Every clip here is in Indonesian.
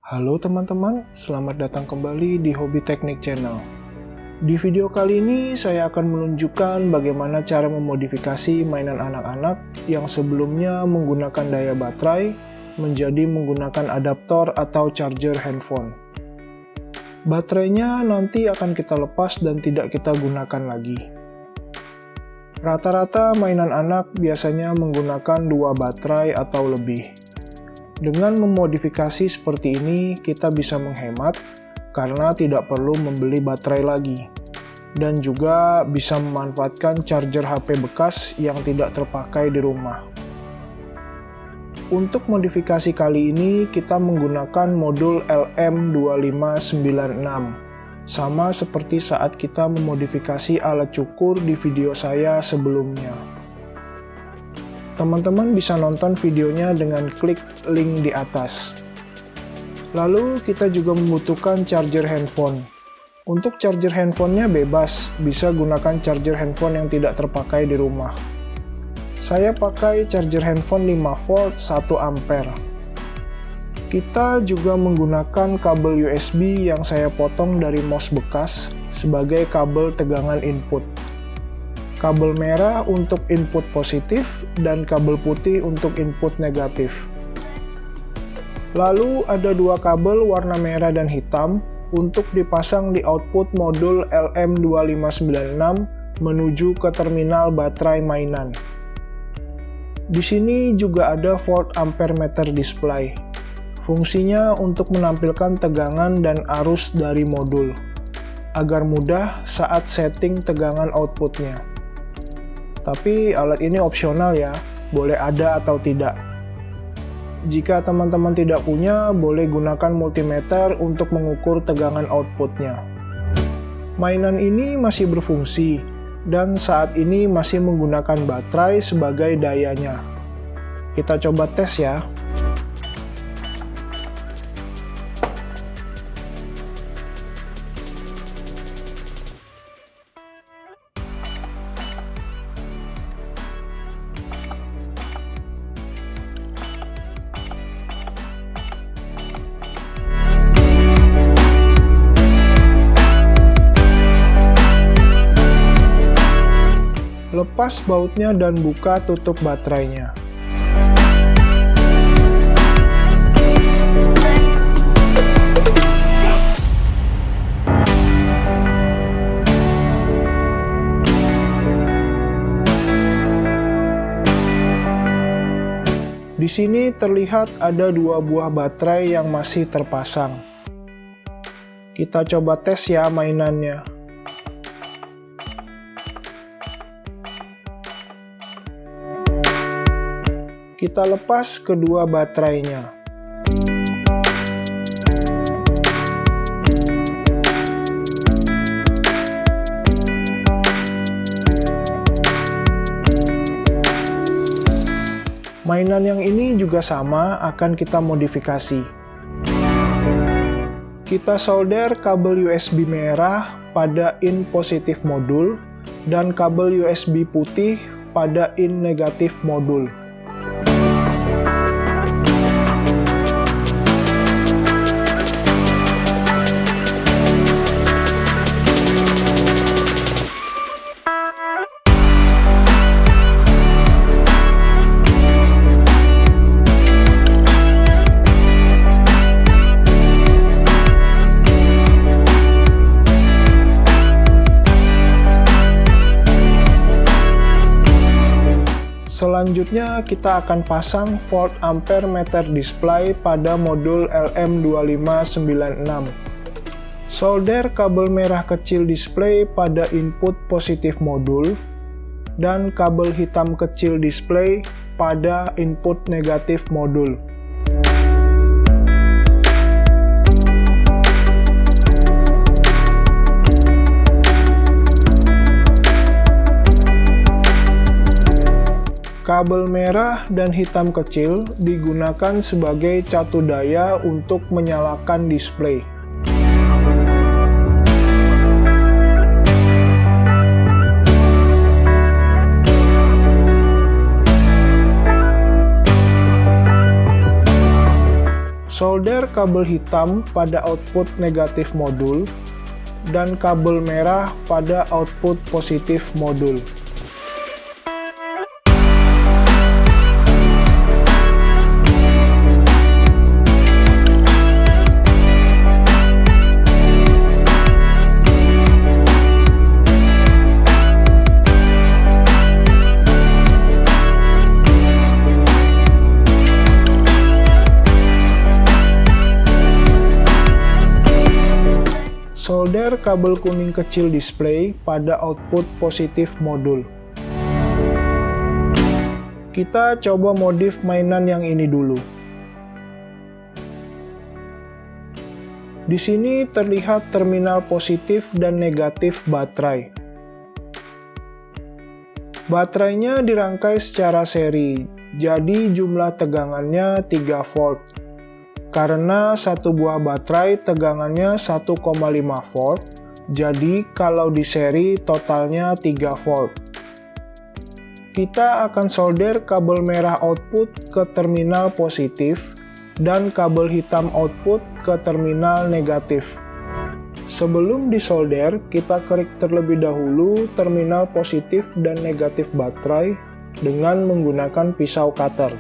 Halo teman-teman, selamat datang kembali di Hobi Teknik Channel. Di video kali ini saya akan menunjukkan bagaimana cara memodifikasi mainan anak-anak yang sebelumnya menggunakan daya baterai menjadi menggunakan adaptor atau charger handphone. Baterainya nanti akan kita lepas dan tidak kita gunakan lagi. Rata-rata mainan anak biasanya menggunakan 2 baterai atau lebih. Dengan memodifikasi seperti ini, kita bisa menghemat karena tidak perlu membeli baterai lagi. Dan juga bisa memanfaatkan charger HP bekas yang tidak terpakai di rumah. Untuk modifikasi kali ini, kita menggunakan modul LM2596. Sama seperti saat kita memodifikasi alat cukur di video saya sebelumnya. Teman-teman bisa nonton videonya dengan klik link di atas. Lalu kita juga membutuhkan charger handphone. Untuk charger handphonenya bebas, bisa gunakan charger handphone yang tidak terpakai di rumah. Saya pakai charger handphone 5V 1 ampere. Kita juga menggunakan kabel USB yang saya potong dari mouse bekas sebagai kabel tegangan input. Kabel merah untuk input positif dan kabel putih untuk input negatif. Lalu ada 2 kabel warna merah dan hitam untuk dipasang di output modul LM2596 menuju ke terminal baterai mainan. Di sini juga ada volt ampere meter display. Fungsinya untuk menampilkan tegangan dan arus dari modul, agar mudah saat setting tegangan outputnya. Tapi alat ini opsional ya, boleh ada atau tidak. Jika teman-teman tidak punya, boleh gunakan multimeter untuk mengukur tegangan outputnya. Mainan ini masih berfungsi, dan saat ini masih menggunakan baterai sebagai dayanya. Kita coba tes ya. Lepas bautnya dan buka tutup baterainya. Di sini terlihat ada 2 buah baterai yang masih terpasang. Kita coba tes ya mainannya. Kita lepas kedua baterainya. Mainan yang ini juga sama akan kita modifikasi. Kita solder kabel USB merah pada in positif modul dan kabel USB putih pada in negatif modul. Selanjutnya kita akan pasang volt ampere meter display pada modul LM2596. Solder kabel merah kecil display pada input positif modul dan kabel hitam kecil display pada input negatif modul. Kabel merah dan hitam kecil digunakan sebagai catu daya untuk menyalakan display. Solder kabel hitam pada output negatif modul dan kabel merah pada output positif modul. Solder kabel kuning kecil display pada output positif modul. Kita coba modif mainan yang ini dulu. Di sini terlihat terminal positif dan negatif baterai. Baterainya dirangkai secara seri, jadi jumlah tegangannya 3 volt. Karena satu buah baterai tegangannya 1,5 volt, jadi kalau di seri totalnya 3 volt. Kita akan solder kabel merah output ke terminal positif dan kabel hitam output ke terminal negatif. Sebelum disolder, kita kerik terlebih dahulu terminal positif dan negatif baterai dengan menggunakan pisau cutter.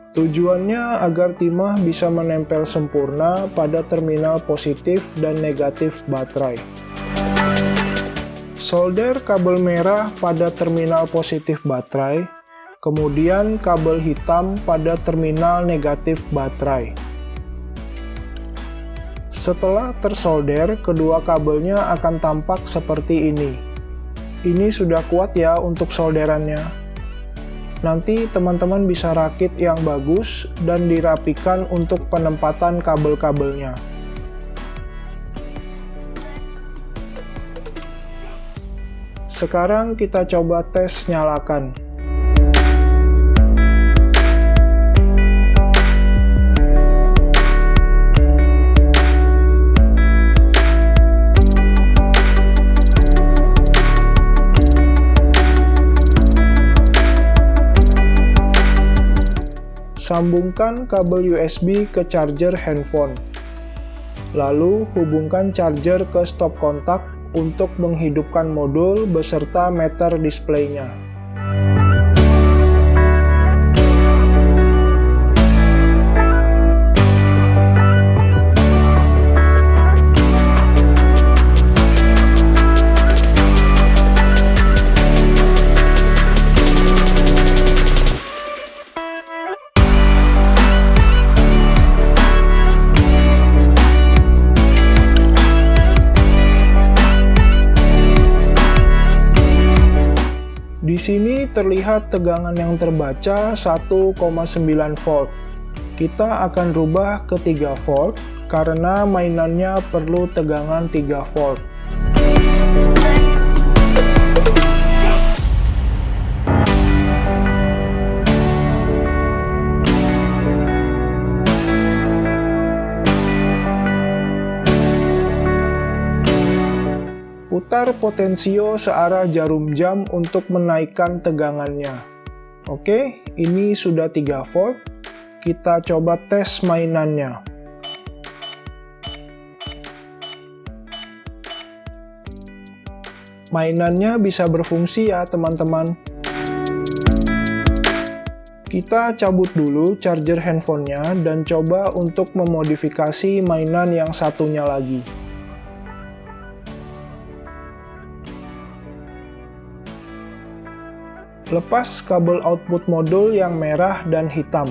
Tujuannya agar timah bisa menempel sempurna pada terminal positif dan negatif baterai. Solder kabel merah pada terminal positif baterai, kemudian kabel hitam pada terminal negatif baterai. Setelah tersolder, kedua kabelnya akan tampak seperti ini. Ini sudah kuat ya untuk solderannya. Nanti teman-teman bisa rakit yang bagus dan dirapikan untuk penempatan kabel-kabelnya. Sekarang kita coba tes nyalakan. Sambungkan kabel USB ke charger handphone. Lalu hubungkan charger ke stop kontak untuk menghidupkan modul beserta meter displaynya. Di sini terlihat tegangan yang terbaca 1,9 volt. Kita akan rubah ke 3 volt karena mainannya perlu tegangan 3 volt. Putar potensio searah jarum jam untuk menaikkan tegangannya. Oke, ini sudah 3 volt. Kita coba tes mainannya. Mainannya bisa berfungsi ya teman-teman. Kita cabut dulu charger handphonenya dan coba untuk memodifikasi mainan yang satunya lagi. Lepas kabel output modul yang merah dan hitam.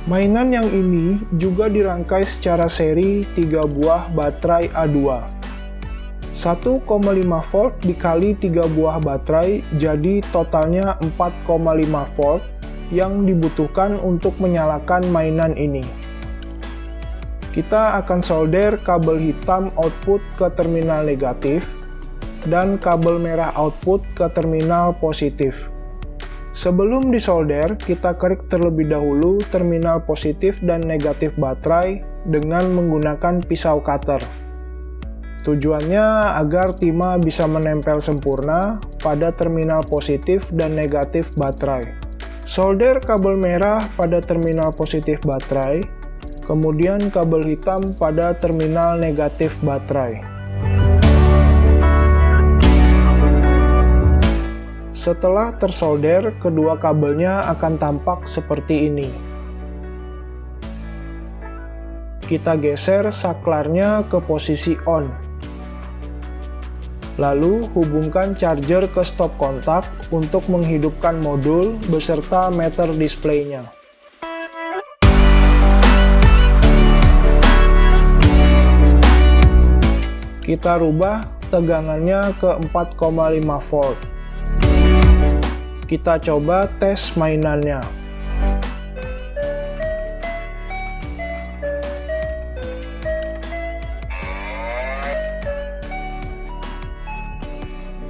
Mainan yang ini juga dirangkai secara seri 3 buah baterai A2. 1,5 volt dikali 3 buah baterai, jadi totalnya 4,5 volt yang dibutuhkan untuk menyalakan mainan ini. Kita akan solder kabel hitam output ke terminal negatif dan kabel merah output ke terminal positif. Sebelum disolder, kita kerik terlebih dahulu terminal positif dan negatif baterai dengan menggunakan pisau cutter. Tujuannya agar timah bisa menempel sempurna pada terminal positif dan negatif baterai. Solder kabel merah pada terminal positif baterai, kemudian kabel hitam pada terminal negatif baterai. Setelah tersolder, kedua kabelnya akan tampak seperti ini. Kita geser saklarnya ke posisi on. Lalu hubungkan charger ke stop kontak untuk menghidupkan modul beserta meter displaynya. Kita rubah tegangannya ke 4,5 volt. Kita coba tes mainannya.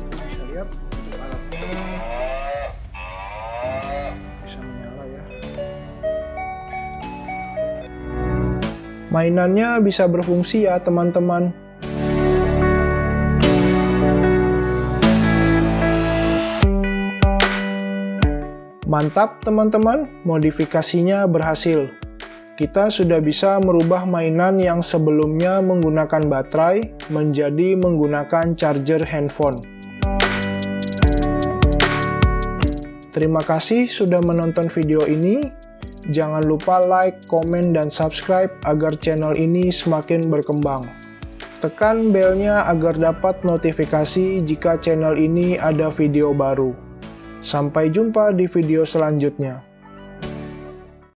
Bisa lihat alatnya bisa menyala ya. Mainannya bisa berfungsi ya teman-teman. Mantap teman-teman, modifikasinya berhasil. Kita sudah bisa merubah mainan yang sebelumnya menggunakan baterai menjadi menggunakan charger handphone. Terima kasih sudah menonton video ini. Jangan lupa like, komen, dan subscribe agar channel ini semakin berkembang. Tekan belnya agar dapat notifikasi jika channel ini ada video baru. Sampai jumpa di video selanjutnya.